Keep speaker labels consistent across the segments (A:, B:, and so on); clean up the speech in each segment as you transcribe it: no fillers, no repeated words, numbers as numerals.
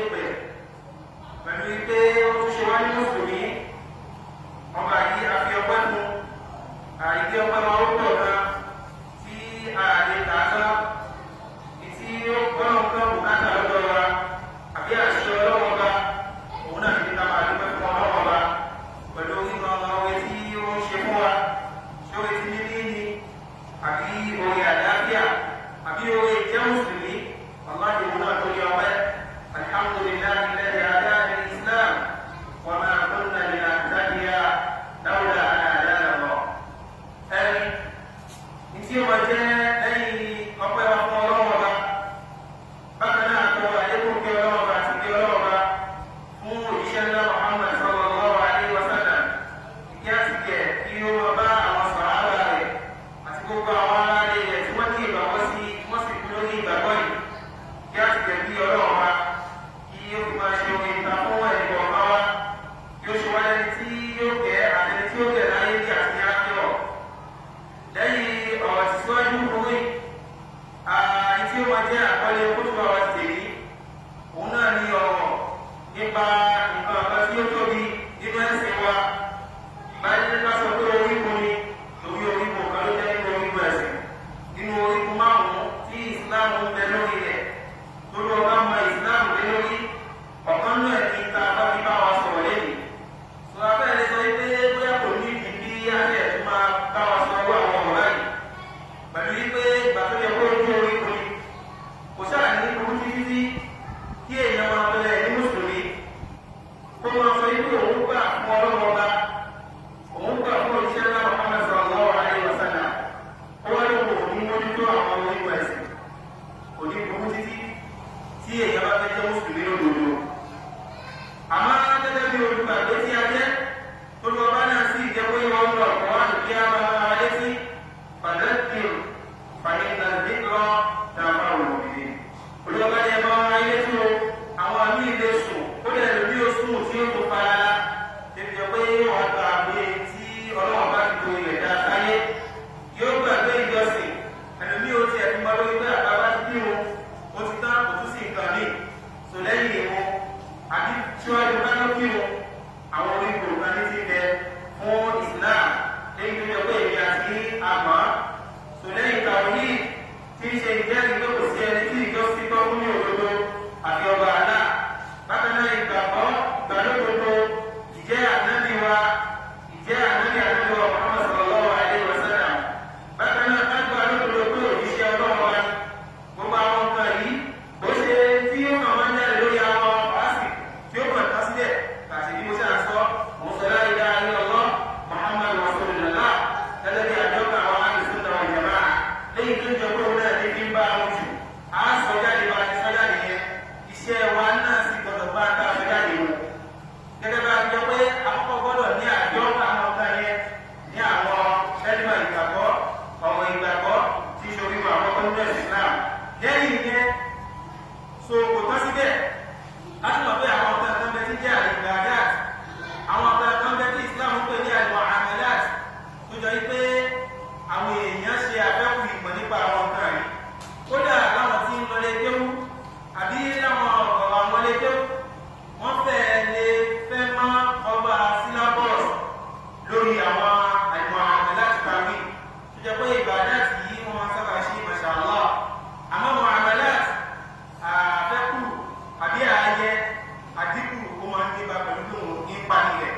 A: ìpè pẹ̀lú wípé ó tún ṣe wá ní mùsùlùmí. Ọba yìí a fi ọpẹ́ fún àìdí ọpẹ́ wa ó pọ̀ gan tí a lè kà á tán ìtí ó gbọ́nà kan bùkátà lọ́dọ̀ wa àbí àṣìṣe ọlọ́wọ́ ọba òun náà ti ká máa dúpẹ́ fún ọlọ́wọ́ ọba pẹ̀lú nínú ọmọ orí tí ó ń ṣe fún wa ṣé orí ti níní ni àbí orí àdáfíà àbí orí ìjẹ́ mùsùlùmí ọlọ́dẹ òun náà tó yẹ ọpẹ́ alhamdulillahi alladhi hadana lil islam wa ma kunna linahtadiya lawla an hadana Allah. ẹni ìtí ó máa jẹ́ lẹ́yìn ọpẹ́ wa fún ọlọ́wọ́ ọba bákan náà tó àlékún kí ọlọ́wọ́ ọba àti kí ọlọ́wọ́ ọba fún òṣìṣẹ́ ńlá Muhammad sallallahu alaihi wasallam ìkí àti kẹ̀ kí ó máa bá àwọn sàhábà rẹ̀ àti gbogbo àwọn aráàlú rẹ̀ tí wọ́n ní ìgbàgbọ́ sí wọ́n sì kú lórí ìgbàgbọ́ yìí kí àti kẹ̀ kí ọlọ́wọ́ ọba kí ó fi máa ṣe orin ìta fún ẹ̀dùn ọ̀gá wa kí ó ṣe wáyé tí yóò kẹ́ àtẹni tí ó kẹ́ láyé ní àti ákẹ́rọ̀ lẹ́yìn ọ̀rọ̀ tìsíwájú fún mi tí ó máa jẹ́ àkọlé kótó àwọn tèmi òun náà ní ọ̀rọ̀ nípa nǹkan ọ̀gá tí ó tóbi nínú ẹ̀sìn wa báyìí ní ká sọ pé orígun ni lórí orígun kan ló jẹ́ nínú orígun ẹ̀sìn nínú orígun márùn-ún tí ìsìláàmù ń bẹ lórí rẹ̀ lórí ọba mọ ìsìláàmù lé lórí ọ̀kan náà ní ta bá fi bá wa sọ̀rọ̀ lẹ́yìn sọ abẹ́rẹ́ sọ pé bóyá kò ní ìdí bí alẹ́ tó máa bá wa sọ owó àwọn ọ̀rọ̀ báyìí pẹ̀lú wípé ìgbà tó yẹ kó ojú orígun ni kò sáà ní burú títí tí kí èèyàn máa bẹ̀rẹ̀ ní mùsùlùmí kó máa sọ wípé òun gbà fún ọlọ́wọ́ ọba òun gbà fún òṣìṣẹ́ ńlá Muhammad sallallahu alaihi wasallam ó wá lóko òní mójútó àwọn orígun ẹ̀sìn kò ní burú títí tí èèyàn bá fẹ́ jẹ́ mùsùlùmí lódodo àmọ́ gẹ́gẹ́ bí olùgbàgbé tí a jẹ́ tó lọ bá náà sí ìjẹ́pé wọn lọ kọ́ wá ní kí a máa máa létí fàdẹ́kìr fàyínà dídọ́ dáfà òwòrán olùgbàgbé yẹn máa máa létí o àwọn àmì ilé sùn ó lè lò bí oṣù tí ó tó farala tẹ̀lé pé wọ́n gba pé tí ọlọ́wọ́n bá ti do ilẹ̀ dá sáyé yóò gbàgbé ìjọsìn ẹlòmí ó ti ẹ̀fún bọ́lọ́ wípé àbábá ti bí wọn ó ti tán kò tún sí nǹkan míì tó lẹ́yìn ìwọ̀n àbí síwájú bá ló kí wọn àwọn orígun kan ní ti bẹ fún Islam lẹ́yìn tó yẹ pé èmi àti àmọ́ tó lẹ́yìn tàwọn yìí tí ń ṣe ìjẹ́rìí tó kò sí ẹni tí ìjọsìn tó fún ní òdodo àti ọba àlá bákan náà ìgbàgbọ́ ìgbàlódodo ìjẹ́ ànábì wa ìjẹ́ ànábì wa Muhammad sallallahu alaihi wasallam bákan náà kágbà lódodo pé òjíṣẹ́ ọlọ́run wa gbogbo àwọn nǹkan yìí bó ṣe tí ó kàn máa ń jáde lórí àwọn fàásì tí ó kàn tán sílẹ̀ àti bí mo ṣe à ń sọ mo sọ la ilaha illallah Muhammad rasulullah gẹ́gẹ́ bí àjọkà àwọn àìsùnà ìjàmbá lẹ́yìn tó ń jẹ pé òun náà ní bí ń bá àwọn jù á sọ jáde bá ti sọ jáde yẹn iṣẹ́ wa náà sì gbọdọ̀ bá a sọ jáde wọn gẹ́gẹ́ bá a jọ pé àkọ́kọ́ gbọ́dọ̀ ní àjọkà àwọn ọ̀gá yẹn ní àwọn ẹ̀dùn ìgbàgbọ́ ọ̀rọ̀ ìgbàgbọ́ tí ìṣòro ìwà àkọ́kọ́ nínú ẹ̀sìn Islam lẹ́yìn yẹn so kò tán síbẹ̀ láti mọ̀ pé àwọn ọ̀gá kan bẹ tí jẹ́ al-ibadat àwọn ọ̀gá kan bẹ tí Islam ń pè ní al-muamalat tó jọ pé àwọn èèyàn ṣe àfẹ́kù ìmọ̀ nípa àwọn ọ̀gá yìí kódà láwọn tí ń lọlé kéwú àbí láwọn ọ̀rọ̀ àwọn lé kéwú wọ́n fẹ́ mọ́ ọba syllabus lórí àwọn al-muamalat kàwé tó jẹ́ pé ibadat yìí wọ́n sábà ṣe masha Allah àmọ́ muamalat àfẹ́kù àbí ààyè àdínkù ó máa ń gbéba pẹ̀lú lóhùn nípa nílẹ̀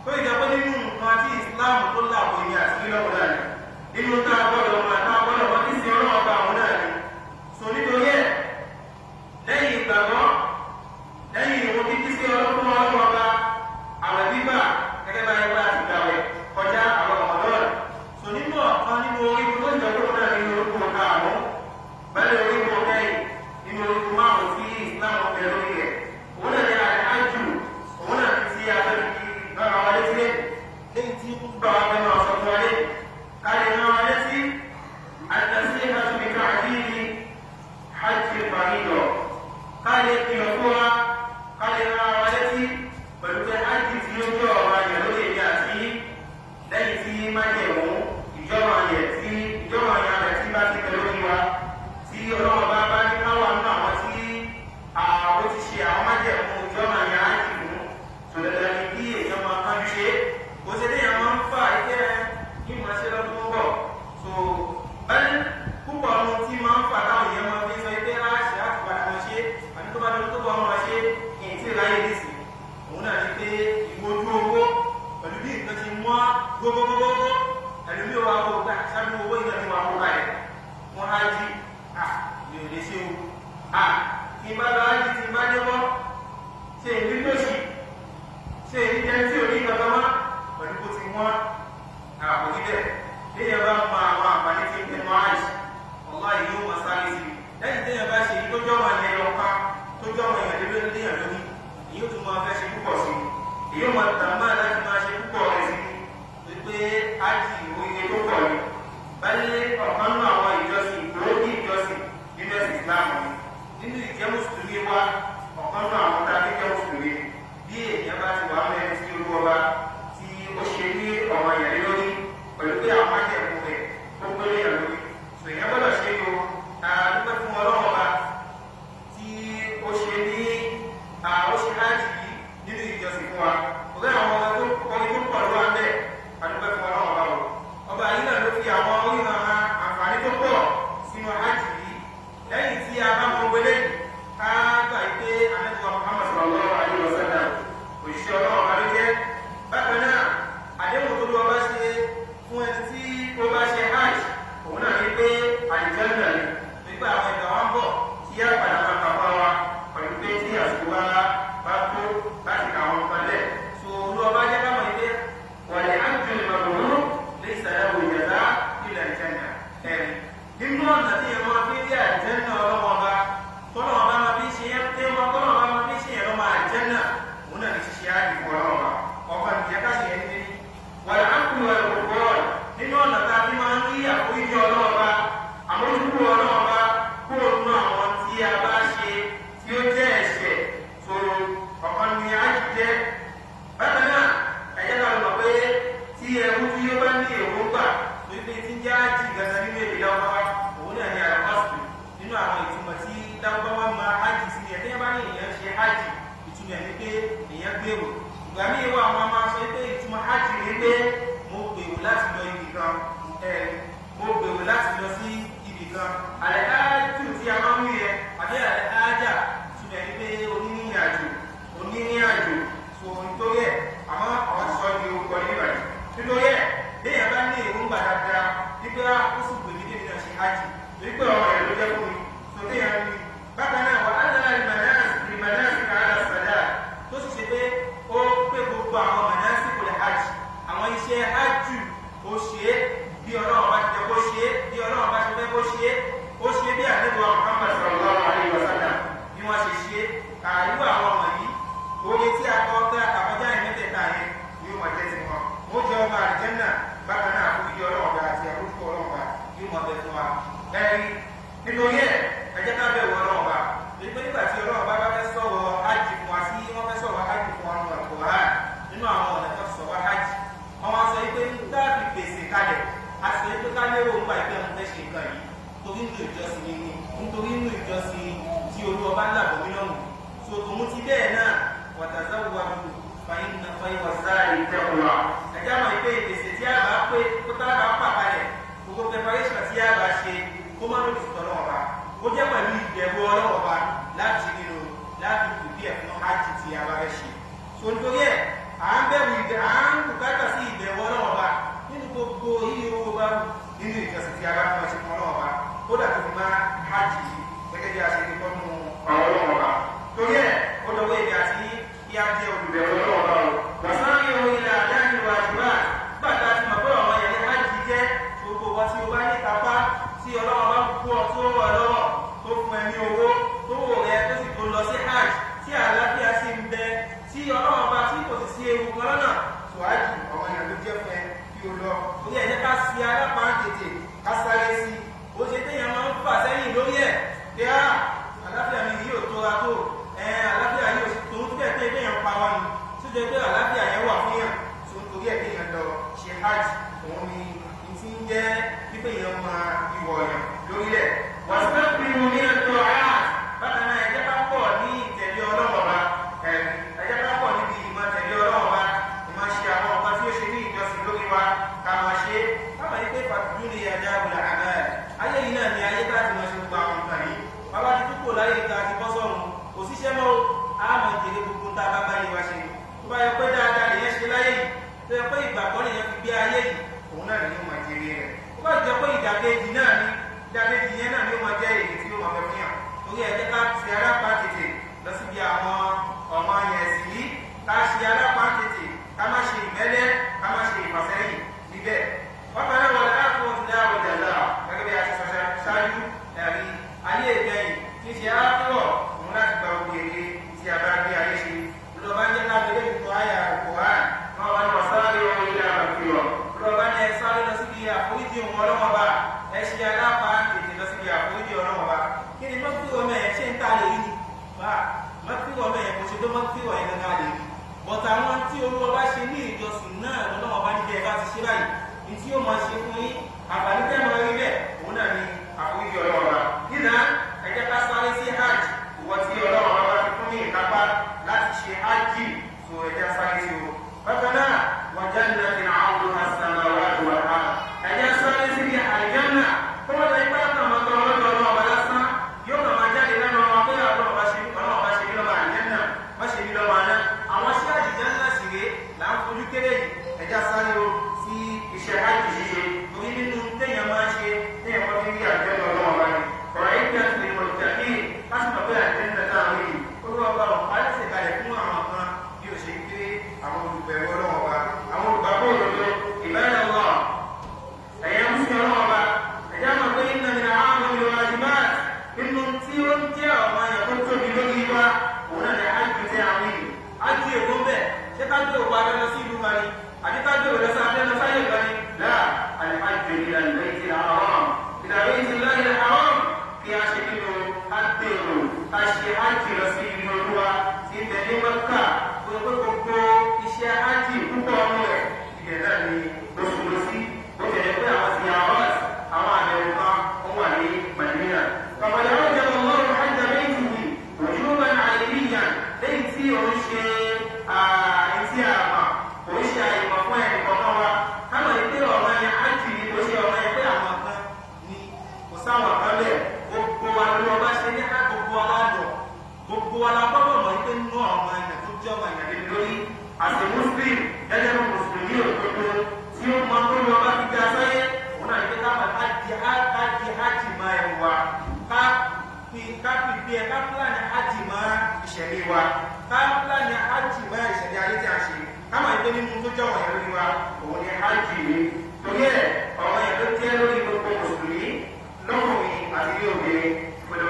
A: tó ìjọba nínú nǹkan tí Islam tó láàbò ní àti nílọ́wọ́ náà ni nínú tá a gbọ́dọ̀ máa tá a gbọ́dọ̀ wọ́n ti sin ọlọ́wọ́ bá àwọn náà ni so nítorí ẹ̀ lẹ́yìn ìgbàgbọ́ lẹ́yìn ìwọ̀n kíkí sí ọlọ́wọ́ ọlọ́wọ́ bá àwẹ̀ gbígbà gẹ́gẹ́ bá yẹ bá ti gbàwẹ̀ kọjá àwọn ọ̀dọ́rẹ̀ so nínú ọ̀kan nínú orígun tó ń jẹ́ kó náà nínú orúkọ ọ̀gá àwọn bẹ́ẹ̀ orígun ọ̀kẹ́yìn nínú orúkọ márùn-ún tí Islam ọ̀fẹ́ lórí rẹ̀ òun náà jẹ́ àjù òun náà ti sí abẹ́rẹ́ náà wọlé sílẹ̀ lẹ́yìn tí kúkú bá wà fẹ́ máa sọ fún wa lé ká lè rán wa létí èyí wọn tàmá láti máa ṣe púpọ̀ rẹ̀ sí wípé ájì oye tó pọ̀ ni báyìí ọ̀kan náà àwọn ìjọsìn ìgbòógì ìjọsìn nínú ẹ̀sìn ìsìláàmù nínú ìjẹ́ mùsùlùmí wa ọ̀kan náà àwọn tá a fi jẹ́ mùsùlùmí bí èèyàn bá ti wà mẹ́rin sí olúwọba tí ó ṣe ní ọmọ ìyàlẹ́ lórí pẹ̀lú pé àwọn májẹ̀mú rẹ̀ tó gbélé yàn lórí sọ èèyàn gbọ́dọ̀ ṣe é lo dúpẹ́ fún ọlọ́wọ́ wa tí ó ṣe ní ó ṣe láti yìí nínú ìjọsìn fún wa òkè àwọn ọmọ tó pọ̀ lọ́wọ́ bẹ́ẹ̀ adúpẹ́ fún ọlọ́wọ́ wa o ọba yìí náà ló fi àwọn oríran àǹfààní tó pọ̀ sínú ájì yìí lẹ́yìn tí a bá mọ gbélé ká gbà pé anẹ́tùwà Muhammad sallallahu alaihi wasallam òṣìṣẹ́ ọlọ́wọ́ wa ló jẹ́ bákan náà àdéhùn tó lọ́wọ́ bá ṣe fún ẹni tí ó bá ṣe hajj òun náà ní pé àlùjánnà ni nígbà àwọn ìgbà wa ń bọ̀ tí a padà máa kà fún wa pẹ̀lú pé tí àsìkò wa bá tó láti kà wọn kalẹ̀ so olúwa bá jẹ́ káwọn ilé wàlẹ̀ ájúlù mabrur laysa lahu jazaa illa al-janna ẹ̀rí nínú ọ̀nà tí ẹ̀ máa fi rí àlùjánnà ọlọ́wọ́ bá tọ́lọ́ ọba máa fi ṣe yẹn tẹ́ wọn tọ́lọ́ ọba máa fi ṣe yẹn lọ́mọ àlùjánnà òun náà ní ṣiṣẹ́ àdìpọ̀ ọlọ́wọ́ ọba nìyẹn ká ṣe yẹn ní wàlẹ̀ ájúlù mabrur nínú ọ̀nà tá a fi máa ń rí àforíjì ọlọ́wọ́ àmójúkú ọlọ́ọ̀bá kúrò nínú àwọn tí a bá ṣe tí ó jẹ́ ẹ̀ṣẹ̀ tó ọ̀kan ní ájì jẹ́ bákan náà ẹ̀jẹ̀ ká lọ mọ̀ pé tí ẹrú tí ó bá ní èròǹgbà tó ibi tí ń jẹ́ ájì gàdá nínú èdè láwùbáwá òun náà ní àràmọ́sùn nínú àwọn ìtumọ̀ tí láwùbáwá máa ájì sí ni ẹ̀tẹ́yẹ́ bá ní èèyàn ṣe ájì ìtumọ̀ ní pé èèyàn gbèrò ìgbà míì wà wọn máa sọ pé ìtumọ̀ ájì ní pé mo gbèrò láti lọ ibì kan mo gbèrò láti lọ sí ibìkan àlẹ́ájú tí a máa ń wí yẹ àbí àlẹ́ájà túnbẹ̀ ní pé onírìnàjò so nítorí ẹ̀ àmọ́ àwọn ti sọ ní orúkọ nígbà yìí nítorí ẹ̀ léèyàn bá ní èròǹgbà dáadáa wípé ó sì gbèmí débi náà ṣe hajj torí pé ọmọ ẹ̀ ló jẹ́ fún mi so léèyàn ní bákan náà wà á dára ìmọ̀nàsì káàdà sàdá tó sì ṣe pé ó pé gbogbo àwọn mọ̀nàsì kò lè hajj àwọn iṣẹ́ hajj ó ṣe é bí ọlọ́run bá ti jẹ́ kó ṣe é bí ọlọ́run bá ti fẹ́ kó ṣe é ó ṣe bí àdébọ̀ Muhammad sallallahu alaihi wasallam bí wọ́n ṣe ṣe àìlú àwọn ọmọ yìí oye tí a kọ́ tẹ́ àkàkọjá ìmẹ́tẹ̀ẹ̀ta yẹn yóò máa jẹ́ ti wọn ó jẹ́ ọmọ àlùjánnà bákan náà fún iye ọlọ́run bá àti àkókò ọlọ́run bá yóò máa bẹ fún wa ẹ̀rí nítorí ẹ̀ ẹ jẹ́ ká bẹ̀rù ọlọ́run bá pé nígbà tí ọlọ́run bá fẹ́ sọ̀rọ̀ hajj fún wa sí wọ́n fẹ́ sọ̀rọ̀ hajj fún wa nínú Al-Qur'an nínú àwọn ọ̀nà tó sọ̀rọ̀ hajj wọ́n wá sọ pé nígbà tí pèsè kalẹ̀ àti ètò kálẹ́rò ń gba ìpẹ́ ọ̀hún fẹ́ ṣe nǹkan yìí torí nínú ìjọsìn ni nítorí nínú ìjọsìn tí olúwa bá ń làbọ̀ mílíọ̀nù so tòun ti bẹ́ẹ̀ náà wàtàzáwò àbúrò fàyín na fàyín wà sáàrì ìtẹ́kùnwá ẹ̀já mọ̀ pé ìpèsè tí a bá pé kó tá a bá pà kalẹ̀ gbogbo preparation tí a bá ṣe kó má lòdì sọ̀rọ̀ ọ̀ba ó jẹ́ pẹ̀lú ìbẹ̀rù ọlọ́wọ́ba láti nínú láti kù bí ẹ̀fún hajj tí a bá fẹ́ ṣe so nítorí ẹ̀ à ń bùkátà sí ìbẹ̀rù ọlọ́wọ́ba nínú gbogbo yíyí owó bá nínú ìjọsìn tí a bá fún ọṣẹ fún ọlọ́wọ́ba ó dàbí fi máa hajj yìí gẹ́gẹ́ bí a ṣe ní kọ́nù ọlọ́wọ́ba torí ẹ̀ ó dọ̀wọ́ èdè àti kí á jẹ́ olùbẹ̀rù ọlọ́wọ́ba o wàsán yóò ilẹ̀ àdáni wa àdúrà gbàgbà tí mọ̀ pé ọmọ yẹn hajj jẹ́ gbogbo wọn tí o bá ní kápá tí ọlọ́wọ́ba kú ọ tó wọ lọ́wọ́ tó fún ẹ ní owó tó wò rẹ tó sì tó lọ sí hajj tí àlàáfíà sì ń bẹ tí ọlọ́wọ́ba tí kò sì sí ewu kan lọ́nà tó hajj ọmọ yẹn ló jẹ́ fún ẹ lọ orí ẹ̀jẹ̀ ká sí alápàá tètè ká sáré sí ó ṣe téèyàn máa ń fà sẹ́yìn lórí ẹ̀ pé àlàáfíà mi yóò tó ra tó àlàáfíà yóò tó ń tẹ̀ pé téèyàn pa wọn ni tó jẹ́ pé àlàáfíà yẹn wà fún yàn tó ń torí ẹ̀ téèyàn lọ ṣe hajj òun ni ti ń jẹ́ pípé èèyàn máa ìwọ̀ yàn lórílẹ̀ wọ́n sì fẹ́ fi wọn ní ẹ̀tọ́ bákan náà ẹ̀jẹ̀ ká pọ̀ ní ìtẹ̀lé ọlọ́wọ́ba ẹ̀jẹ̀ ká pọ̀ níbi ìmọ̀ tẹ̀lé ọlọ́wọ́ba ìmọ̀ ṣe àwọn ọ̀pá tí ó ṣe ní ìjọsìn lórí wa kama ṣe káwọn yìí pé fàtúndú ni ẹja wùlà àná ẹ ayé yìí náà ni ayé tá a ti máa ṣe gbogbo àwọn nǹkan yìí bàbá ti túkò láyé tá a ti bọ́ sọ́run kò síṣẹ́ mọ́ àmọ́ ìjèrè gbogbo tá a bá bá yé wa ṣe tó bá yẹ pé dáadáa lè yẹn ṣe láyé yìí tó yẹ pé ìgbàgbọ́ lè yẹn fi gbé ayé yìí òun náà lè ní ọmọ ìjèrè rẹ̀ tó bá jẹ pé ìdàkejì náà ni ìdàkejì yẹn náà ni ó máa jẹ́ èdè tí ó máa fẹ́ fi hàn torí ẹ jẹ́ ká ṣe alápá tètè lọ síbi àwọn ọmọ yẹn sì yí ká ṣe alápá tètè ká má ṣe ìmẹ́lẹ́ ká má ṣe ìfàsẹ́yìn níbẹ̀. wọ́n fẹ́ràn wọlé láti wọ́n ti dá ọjà náà gẹ́gẹ́ bí a ti sọ ṣáájú ẹ̀rí ayé ìgbẹ̀yìn tí ṣe ápùrọ̀ òun láti gba òkèèrè tí a bá gbé ayé ṣe lọ́ba jẹ́ ká bẹ̀rẹ̀ ètò àyà ọ̀pọ̀ pé wọ́n ti wọ̀ ẹ̀gán kalẹ̀ bọ̀tà àwọn tí olúwa bá ṣe ní ìjọsìn náà lọ́wọ́ bá níbẹ̀ bá ti ṣe báyìí ní tí yóò máa ṣe fún yín àǹfààní tẹ́ máa rí bẹ́ẹ̀ òun náà ni àforíjì ọlọ́ọ̀ba nínú ẹ̀jẹ̀ ká sáré sí hajj ìwọ tí ọlọ́ọ̀ba bá fi fún ní ìkápá láti ṣe hajj tó ẹ̀jẹ̀ sáré sí o bákan náà wọ́n jáde náà fi náà àwọn àṣàmàwá àdúrà ẹ̀jẹ̀ sáré sí àlùjánnà tó wọ́n lọ ipá kan máa tọ́ ọlọ́dọ̀ ọlọ́ọ̀ba lásán yóò kàn máa jáde lẹ́nu ọmọ pé ọlọ́ọ̀ba ṣe ní lọ́ba àlùjánnà má ṣe ní lọ́ba náà àwọn sí àlùjánnà sì rèé là ń fojú kéré yìí ẹ̀jẹ̀ sáré o sí iṣẹ́ hajj ṣíṣe torí nínú téèyàn máa ń ṣe téèyàn wọ́n fi rí àjẹ́lọ ọlọ́ọ̀ba ni ọ̀rọ̀ yìí kí a ti lè mọ̀ ìtàkì láti mọ̀ pé àjẹ́lọ táwọn yìí olúwọ́ba ọ̀pá ẹ̀sẹ̀ kalẹ̀ fún àwọn kan bí ó ṣe ń kéré àwọn olùbẹ̀rù ọlọ́ọ̀ba àwọn olùgbàgbọ́ òdodo ìbáyà lọ ẹ̀yẹ ń sin ọlọ́ọ̀ba ẹ̀yà mọ̀ pé nínú ìlà àwọn ìlú àjùmá nínú tí ó ń jẹ́ ọ̀mọ ẹ̀yà tó tóbi lórí wa òun náà ní àjùtẹ̀ àwọn yìí ájú èkó bẹ́ẹ̀ ṣé ká gbé òkú abẹ́lọ sí ìlú kan ni àbí ká gbé òlọ́sọ abẹ́lọ sáyé kan ni láà الحج إلى البيت الحرام إلى بيت الله الحرام في أشكال أكبر أشياء حج رسول الله في بني مكة ويقول إشياء حج كبار إذا رسول الله وكذلك أوزيارات أوامرنا هو مدينة كما يرجع الله حج بيته وجوبا عينيا ليتي وشي إتياما وشي أي مفهوم كما kama ìpè ọ̀rọ̀ yẹn ájì ní kò ṣe ọ̀rọ̀ yẹn pé àwọn kan ní kò sáwọn kan bẹ́ẹ̀ gbogbo wa ló ọba ṣe ní ká gbogbo aládọ̀ gbogbo wa la gbọ́dọ̀ mọ̀ pé nínú ọmọ ẹ̀yàn tó jẹ́ ọmọ ẹ̀yàn lé lórí àti muslim gẹ́gẹ́ bí mùsùlùmí òdodo tí ó mọ tó lọ́ba fi gbé asáyé òun náà ní pé káwọn ájì máa ẹ̀ wá ká pípé ká pílánì ájì máa ìṣẹ̀lẹ̀ wa ká pílánì ájì máa ìṣẹ̀lẹ̀ ayé tí a ṣe káwọn ìpè nínú tó jẹ́ ọ̀yàn lórí wa òun ni hajj ni torí ẹ̀ ọ̀rọ̀ yẹn ló jẹ́ lórí gbogbo mùsùlùmí lọ́kùnrin àti ní obìnrin gbọdọ̀